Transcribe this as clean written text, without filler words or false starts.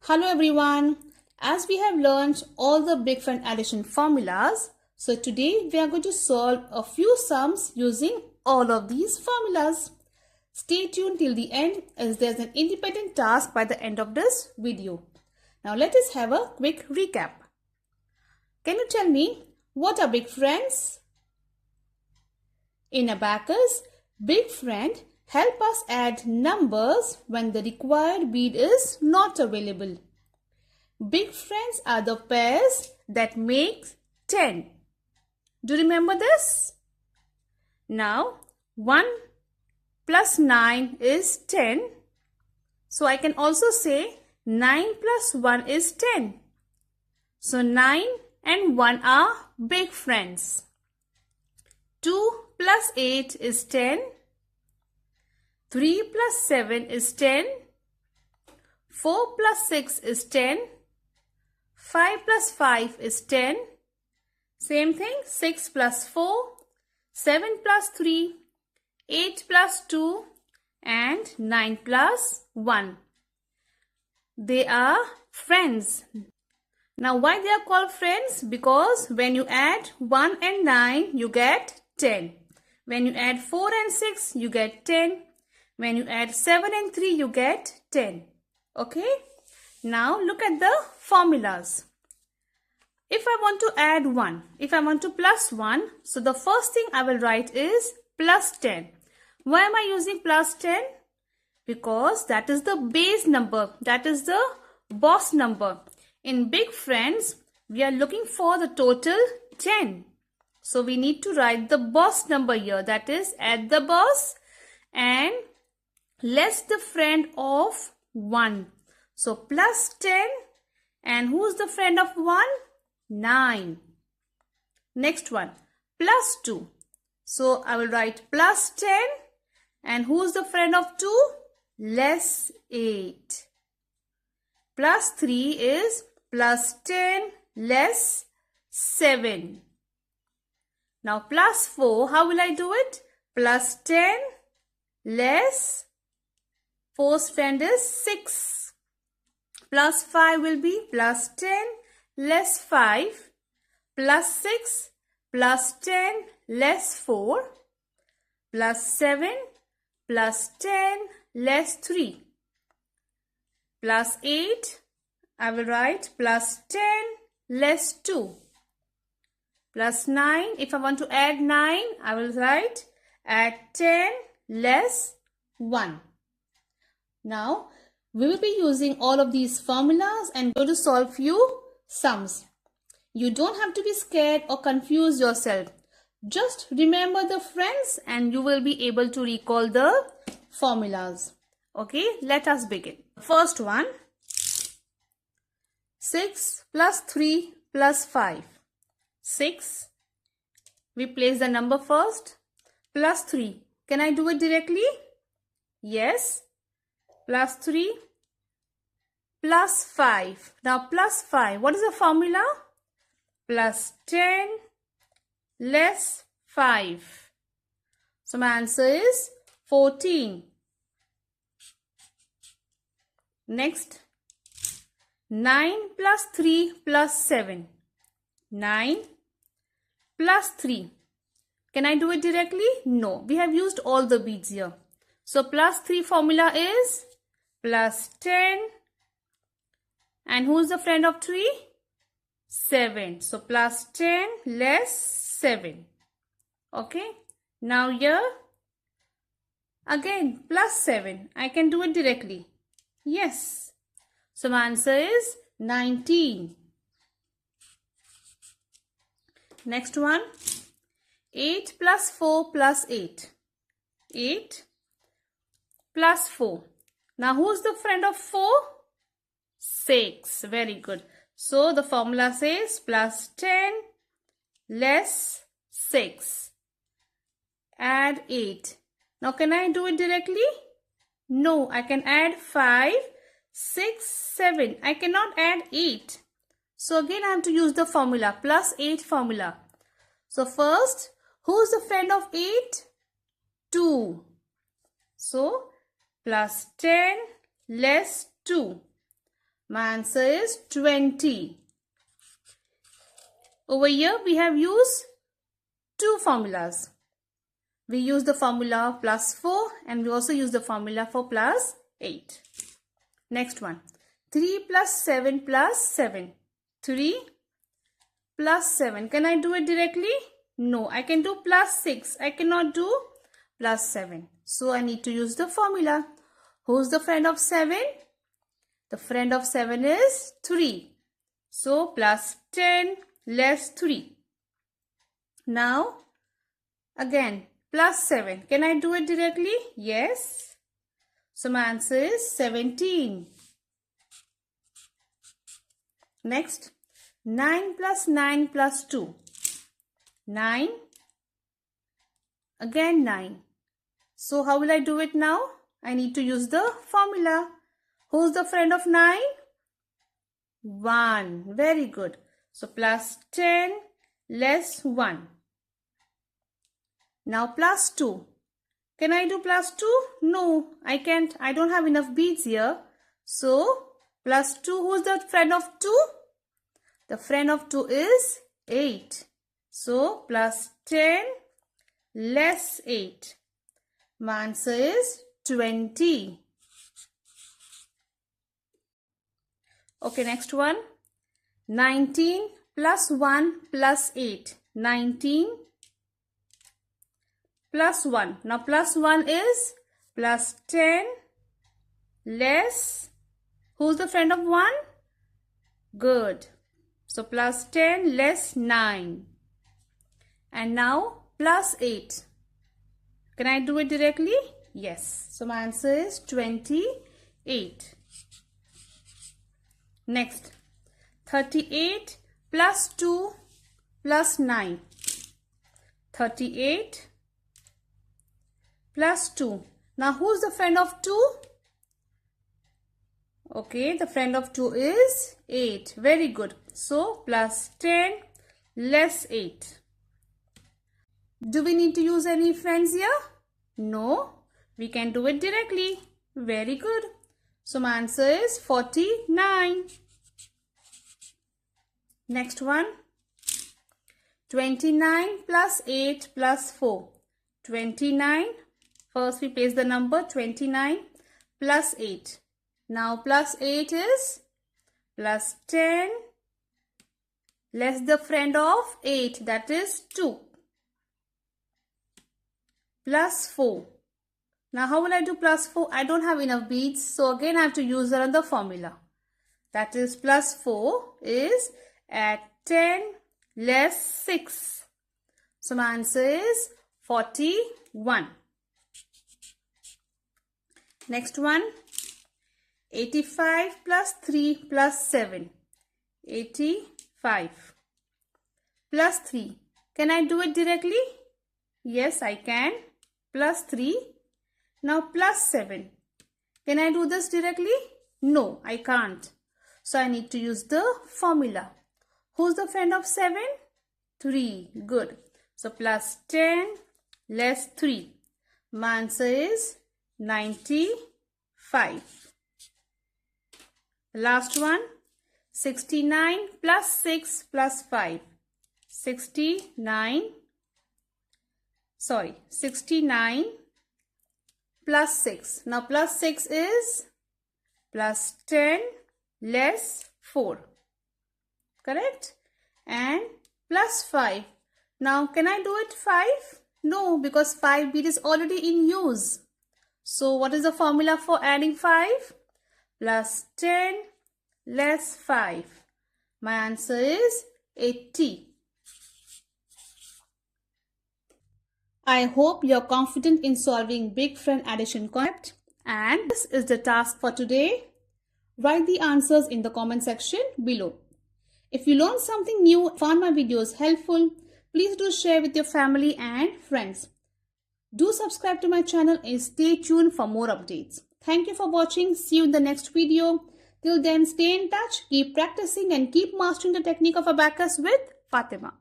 Hello everyone. As we have learned all the big friend addition formulas, so today we are going to solve a few sums using all of these formulas. Stay tuned till the end as there's an independent task by the end of this video. Now let us have a quick recap. Can you tell me what are big friends? In Abacus, big friend help us add numbers when the required bead is not available. Big friends are the pairs that make 10. Do you remember this? Now 1 plus 9 is 10. So I can also say 9 plus 1 is 10. So 9 and 1 are big friends. 2 plus 8 is 10. 3 plus 7 is 10. 4 plus 6 is 10. 5 plus 5 is 10. Same thing, 6 plus 4, 7 plus 3, 8 plus 2 and 9 plus 1. They are friends. Now why they are called friends? Because when you add 1 and 9, you get 10. When you add 4 and 6, you get 10. When you add 7 and 3, you get 10. Okay? Now look at the formulas. If I want to add 1, if I want to plus 1, so the first thing I will write is plus 10. Why am I using plus 10? Because that is the base number. That is the boss number. In big friends, we are looking for the total 10. So we need to write the boss number here. That is add the boss and less the friend of 1. So plus 10 and who's the friend of 1? 9. Next one plus 2. So I will write plus 10 and who's the friend of 2? Less 8. Plus 3 is plus 10 less 7. Now plus 4, how will I do it? Plus 10 less 4's friend is 6. Plus 5 will be plus 10 less 5. Plus 6 plus 10 less 4. Plus 7 plus 10 less 3. Plus 8, I will write plus 10 less 2. Plus 9, if I want to add 9, I will write add 10 less 1. Now, we will be using all of these formulas and going to solve few sums. You don't have to be scared or confuse yourself. Just remember the friends and you will be able to recall the formulas. Okay, let us begin. First one, 6 plus 3 plus 5. 6. We place the number first. Plus 3. Can I do it directly? Yes. Plus 3 plus 5. Now plus 5. What is the formula? Plus 10 less 5. So my answer is 14. Next. 9 plus 3 plus 7. 9 plus 3. Can I do it directly? No. We have used all the beads here. So plus 3 formula is plus 10. And who is the friend of 3? 7. So plus 10 less 7. Okay. Now here again plus 7. I can do it directly. Yes. So my answer is 19. Next one. 8 plus 4 plus 8. 8 plus 4. Now who's the friend of 4? 6. Very good. So the formula says plus 10 less 6. Add 8. Now can I do it directly? No, I can add 5, 6, 7. I cannot add 8. So again I have to use the formula, plus 8 formula. So first, who's the friend of 8? 2. So plus 10 less 2. My answer is 20. Over here we have used two formulas. We use the formula plus 4 and we also use the formula for plus 8. Next one. 3 plus 7 plus 7. 3 plus 7. Can I do it directly? No, I can do plus 6. I cannot do plus 7. So I need to use the formula. Who's the friend of 7? The friend of 7 is 3. So plus 10 less 3. Now again plus 7. Can I do it directly? Yes. So my answer is 17. Next, 9 plus 9 plus 2. 9. Again 9. So how will I do it now? I need to use the formula. Who's the friend of 9? 1. Very good. So plus 10 less 1. Now plus 2. Can I do plus 2? No, I can't. I don't have enough beads here. So plus 2, who's the friend of 2? The friend of 2 is 8. So plus 10 less 8. My answer is 20. Okay, next one. 19 plus 1 plus 8. 19 plus 1. Now plus 1 is plus 10 less. Who's the friend of 1? Good. So plus 10 less 9. And now plus 8. Can I do it directly? Yes. So my answer is 28. Next. 38 plus 2 plus 9. 38 plus 2. Now who's the friend of 2? Okay, the friend of 2 is 8. Very good. So plus 10 less 8. Do we need to use any friends here? No, we can do it directly. Very good. So my answer is 49. Next one. 29 plus 8 plus 4. 29. First we place the number 29 plus 8. Now plus 8 is plus 10 less the friend of 8, that is 2. Plus 4. Now how will I do plus 4? I don't have enough beads. So again I have to use another formula. That is plus 4 is at 10 less 6. So my answer is 41. Next one. 85 plus 3 plus 7. 85 plus 3. Can I do it directly? Yes, I can. Plus 3. Now plus 7. Can I do this directly? No, I can't. So I need to use the formula. Who's the friend of 7? 3. Good. So plus 10 less 3. My answer is 95. Last one. 69 plus 6 plus 5. 69 plus 6. Now plus 6 is plus 10 less 4. Correct? And plus 5. Now can I do it 5? No, because 5 bead is already in use. So what is the formula for adding 5? Plus 10 less 5. My answer is 80. I hope you are confident in solving big friend addition concept. And this is the task for today. Write the answers in the comment section below. If you learned something new, found my videos helpful, please do share with your family and friends. Do subscribe to my channel and stay tuned for more updates. Thank you for watching. See you in the next video. Till then, stay in touch, keep practicing and keep mastering the technique of Abacus with Fatima.